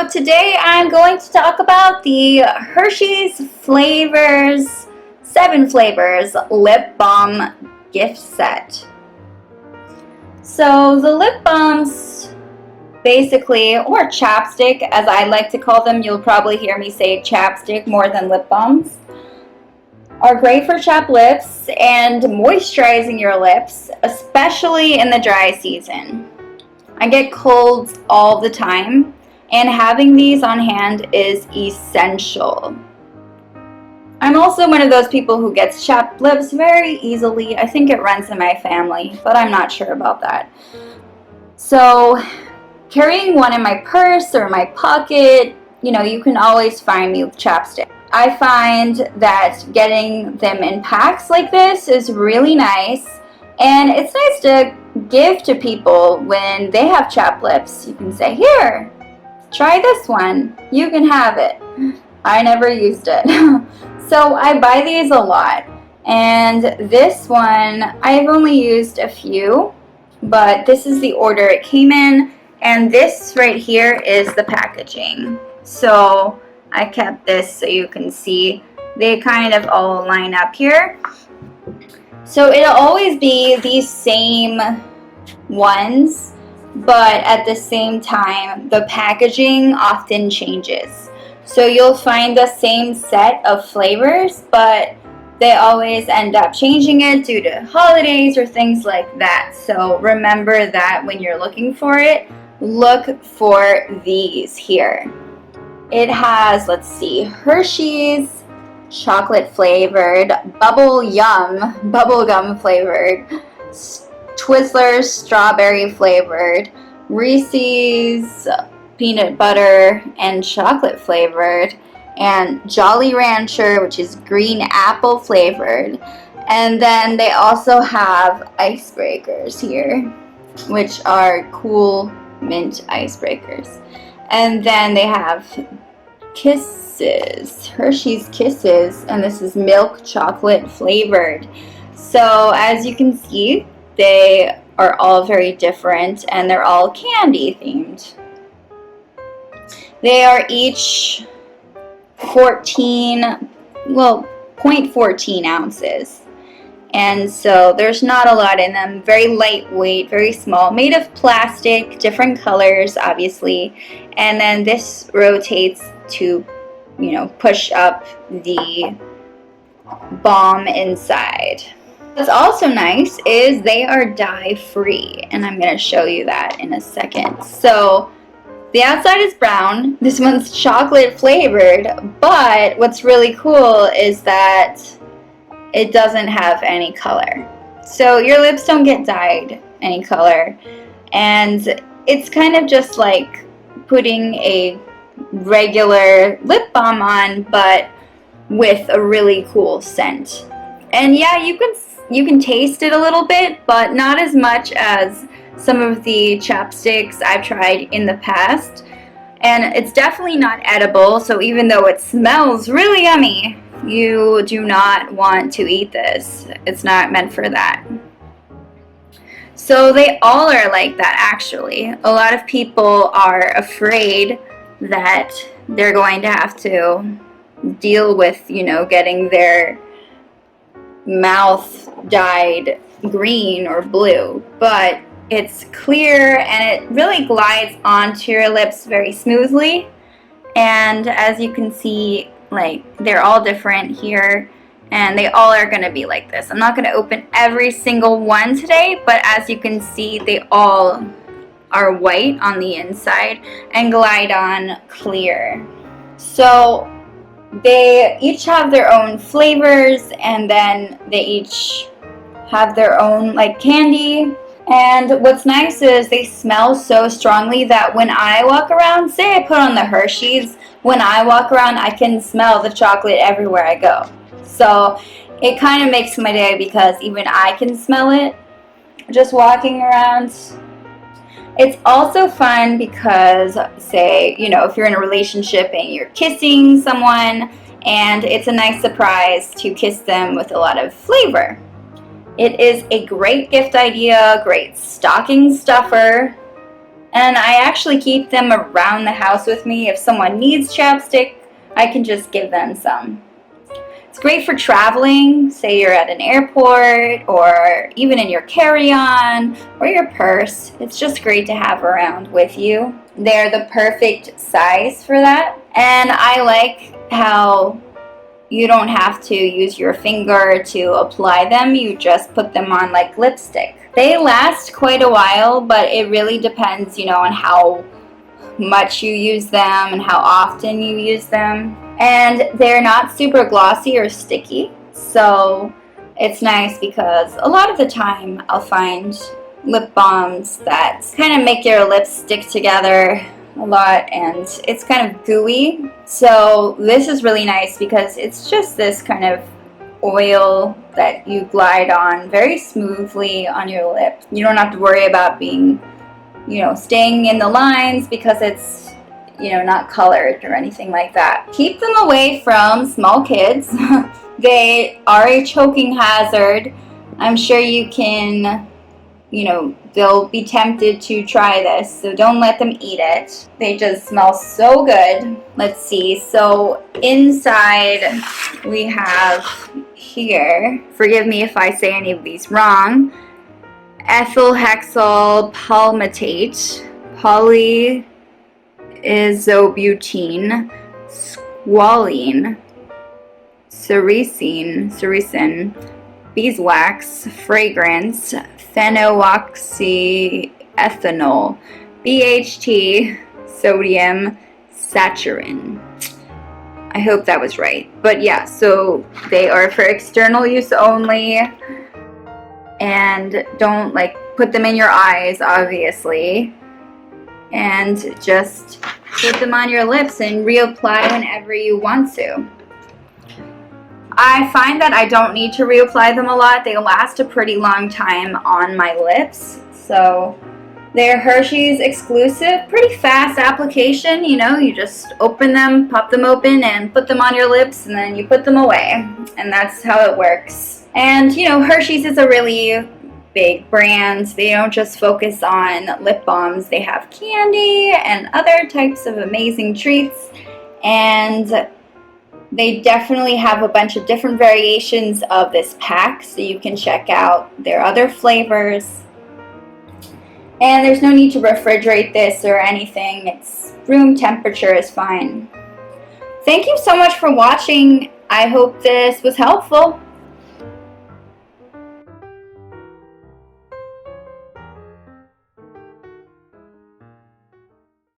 So today I'm going to talk about the Hershey's Flavors 7 Flavors Lip Balm gift set. So the lip balms basically, or chapstick as I like to call them, you'll probably hear me say chapstick more than lip balms, are great for chapped lips and moisturizing your lips, especially in the dry season. I get colds all the time, and having these on hand is essential. I'm also one of those people who gets chapped lips very easily. I think it runs in my family, but I'm not sure about that. So carrying one in my purse or my pocket, you can always find me with chapstick. I find that getting them in packs like this is really nice, and it's nice to give to people when they have chapped lips. You can say, here, try this one, you can have it. I never used it. So I buy these a lot, and this one I've only used a few, but this is the order it came in, and this right here is the packaging. So I kept this so you can see they kind of all line up here. So it'll always be these same ones, but at the same time the packaging often changes. So you'll find the same set of flavors, but they always end up changing it due to holidays or things like that. So remember that when you're looking for it, look for these here. It has, let's see, Hershey's chocolate flavored, bubblegum flavored, Twizzlers strawberry flavored, Reese's peanut butter and chocolate flavored, and Jolly Rancher, which is green apple flavored. And then they also have icebreakers here, which are cool mint icebreakers. And then they have Kisses, Hershey's Kisses, and this is milk chocolate flavored. So as you can see, they are all very different, and they're all candy themed. They are each 0.14 ounces. And so there's not a lot in them. Very lightweight, very small, made of plastic, different colors, obviously. And then this rotates to, push up the balm inside. What's also nice is they are dye-free, and I'm going to show you that in a second. So the outside is brown. This one's chocolate flavored, but what's really cool is that it doesn't have any color. So your lips don't get dyed any color, and it's kind of just like putting a regular lip balm on, but with a really cool scent. And yeah, you can taste it a little bit, but not as much as some of the chapsticks I've tried in the past. And it's definitely not edible, so even though it smells really yummy, you do not want to eat this. It's not meant for that. So they all are like that, actually. A lot of people are afraid that they're going to have to deal with, getting their mouth dyed green or blue, but it's clear and it really glides onto your lips very smoothly. And as you can see, they're all different here, and they all are going to be like this. I'm not going to open every single one today, but as you can see, they all are white on the inside and glide on clear. So they each have their own flavors, and then they each have their own candy. And what's nice is they smell so strongly that when I walk around, say I put on the Hershey's, when I walk around I can smell the chocolate everywhere I go. So it kind of makes my day because even I can smell it just walking around. It's also fun because, say, if you're in a relationship and you're kissing someone, and it's a nice surprise to kiss them with a lot of flavor. It is a great gift idea, great stocking stuffer, And I actually keep them around the house with me. If someone needs chapstick, I can just give them some. It's great for traveling, say you're at an airport or even in your carry-on or your purse. It's just great to have around with you. They're the perfect size for that. And I like how you don't have to use your finger to apply them. You just put them on like lipstick. They last quite a while, but it really depends, on how much you use them and how often you use them. And they're not super glossy or sticky, so it's nice because a lot of the time I'll find lip balms that kind of make your lips stick together a lot and it's kind of gooey. So this is really nice because it's just this kind of oil that you glide on very smoothly on your lip. You don't have to worry about being, staying in the lines because it's not colored or anything like that. Keep them away from small kids. They are a choking hazard. I'm sure you can, they'll be tempted to try this, so don't let them eat it. They just smell so good. Let's see, so inside we have here, forgive me if I say any of these wrong, ethylhexyl palmitate, isobutene, squalene, sericin, beeswax, fragrance, phenoxyethanol, BHT, sodium saturin. I hope that was right. But yeah, so they are for external use only. And don't put them in your eyes, obviously. And just put them on your lips and reapply whenever you want to. I find that I don't need to reapply them a lot. They last a pretty long time on my lips. So they're Hershey's exclusive, pretty fast application. You just open them, pop them open, and put them on your lips, and then you put them away. And that's how it works. And, Hershey's is a really big brand. They don't just focus on lip balms. They have candy and other types of amazing treats. And they definitely have a bunch of different variations of this pack, so you can check out their other flavors. And there's no need to refrigerate this or anything. It's room temperature is fine. Thank you so much for watching. I hope this was helpful.